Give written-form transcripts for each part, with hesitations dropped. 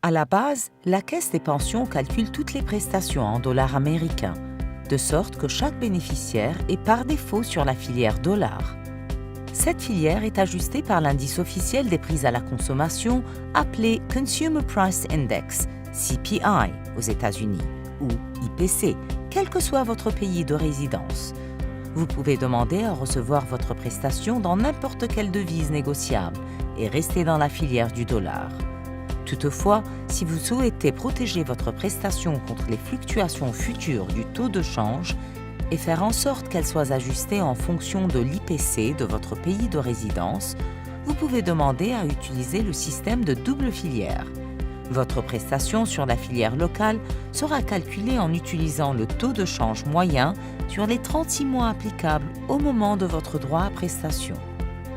À la base, la Caisse des pensions calcule toutes les prestations en dollars américains, de sorte que chaque bénéficiaire est par défaut sur la filière dollars. Cette filière est ajustée par l'indice officiel des prix à la consommation appelé Consumer Price Index, CPI, aux États-Unis, ou IPC, quel que soit votre pays de résidence. Vous pouvez demander à recevoir votre prestation dans n'importe quelle devise négociable et rester dans la filière du dollar. Toutefois, si vous souhaitez protéger votre prestation contre les fluctuations futures du taux de change et faire en sorte qu'elle soit ajustée en fonction de l'IPC de votre pays de résidence, vous pouvez demander à utiliser le système de double filière. Votre prestation sur la filière locale sera calculée en utilisant le taux de change moyen sur les 36 mois applicables au moment de votre droit à prestation.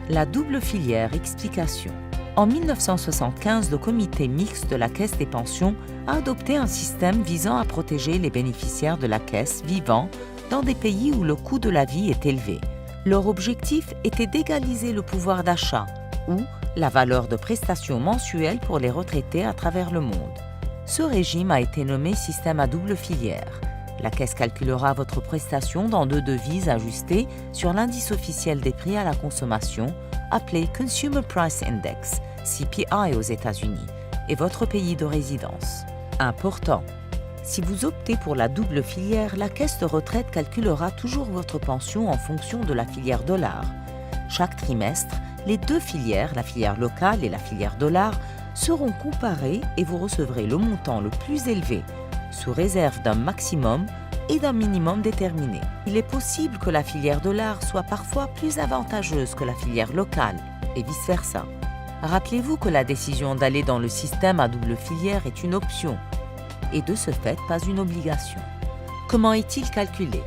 La double filière explication. En 1975, le comité mixte de la Caisse des pensions a adopté un système visant à protéger les bénéficiaires de la Caisse vivant dans des pays où le coût de la vie est élevé. Leur objectif était d'égaliser le pouvoir d'achat ou la valeur de prestations mensuelles pour les retraités à travers le monde. Ce régime a été nommé système à double filière. La Caisse calculera votre prestation dans deux devises ajustées sur l'indice officiel des prix à la consommation, appelé Consumer Price Index, CPI aux États-Unis, et votre pays de résidence. Important. Si vous optez pour la double filière, la Caisse de retraite calculera toujours votre pension en fonction de la filière dollar. Chaque trimestre, les deux filières, la filière locale et la filière dollar, seront comparées et vous recevrez le montant le plus élevé, sous réserve d'un maximum et d'un minimum déterminé. Il est possible que la filière dollar soit parfois plus avantageuse que la filière locale, et vice-versa. Rappelez-vous que la décision d'aller dans le système à double filière est une option, et de ce fait pas une obligation. Comment est-il calculé?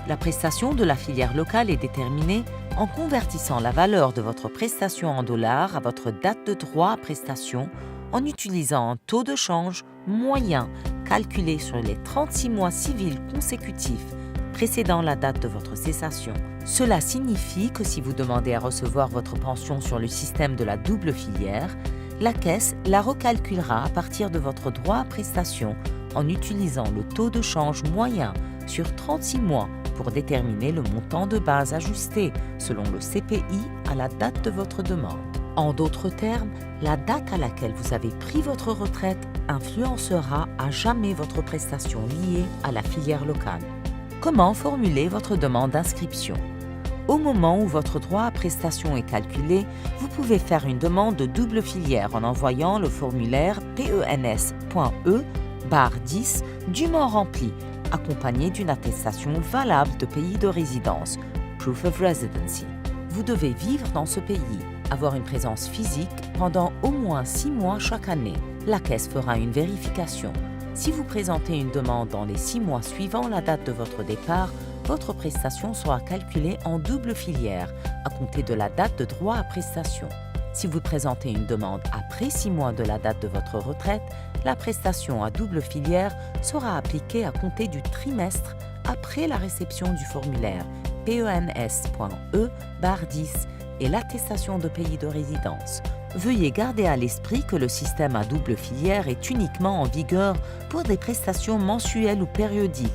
La prestation de la filière locale est déterminée en convertissant la valeur de votre prestation en dollars à votre date de droit à prestation en utilisant un taux de change moyen calculé sur les 36 mois civils consécutifs précédant la date de votre cessation. Cela signifie que si vous demandez à recevoir votre pension sur le système de la double filière, la Caisse la recalculera à partir de votre droit à prestation en utilisant le taux de change moyen sur 36 mois pour déterminer le montant de base ajusté selon le CPI à la date de votre demande. En d'autres termes, la date à laquelle vous avez pris votre retraite influencera à jamais votre prestation liée à la filière locale. Comment formuler votre demande d'inscription? Au moment où votre droit à prestation est calculé, vous pouvez faire une demande de double filière en envoyant le formulaire PENS.E/10 dûment rempli, accompagné d'une attestation valable de pays de résidence, Proof of Residency. Vous devez vivre dans ce pays, avoir une présence physique pendant au moins 6 mois chaque année. La Caisse fera une vérification. Si vous présentez une demande dans les 6 mois suivant la date de votre départ, votre prestation sera calculée en double filière à compter de la date de droit à prestation. Si vous présentez une demande après 6 mois de la date de votre retraite, la prestation à double filière sera appliquée à compter du trimestre après la réception du formulaire PENS.E/10 et l'attestation de pays de résidence. Veuillez garder à l'esprit que le système à double filière est uniquement en vigueur pour des prestations mensuelles ou périodiques.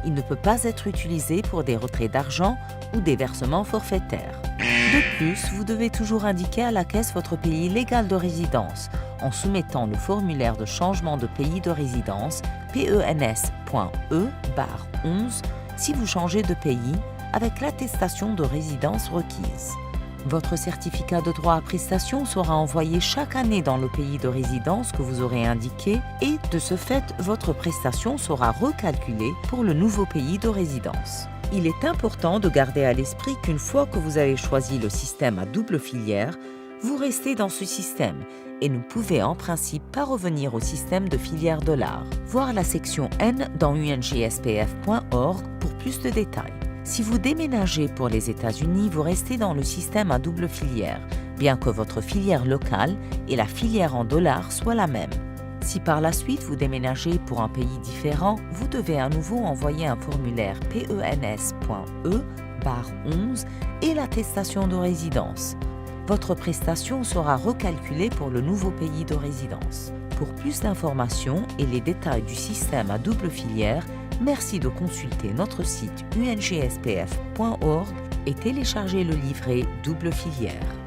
Il ne peut pas être utilisé pour des retraits d'argent ou des versements forfaitaires. De plus, vous devez toujours indiquer à la Caisse votre pays légal de résidence en soumettant le formulaire de changement de pays de résidence PENS.E/11 si vous changez de pays avec l'attestation de résidence requise. Votre certificat de droit à prestation sera envoyé chaque année dans le pays de résidence que vous aurez indiqué et, de ce fait, votre prestation sera recalculée pour le nouveau pays de résidence. Il est important de garder à l'esprit qu'une fois que vous avez choisi le système à double filière, vous restez dans ce système et ne pouvez en principe pas revenir au système de filière dollar. Voir la section N dans ungspf.org pour plus de détails. Si vous déménagez pour les États-Unis, vous restez dans le système à double filière, bien que votre filière locale et la filière en dollars soient la même. Si par la suite vous déménagez pour un pays différent, vous devez à nouveau envoyer un formulaire PENS.E/11 et l'attestation de résidence. Votre prestation sera recalculée pour le nouveau pays de résidence. Pour plus d'informations et les détails du système à double filière, merci de consulter notre site ungspf.org et télécharger le livret Double filière.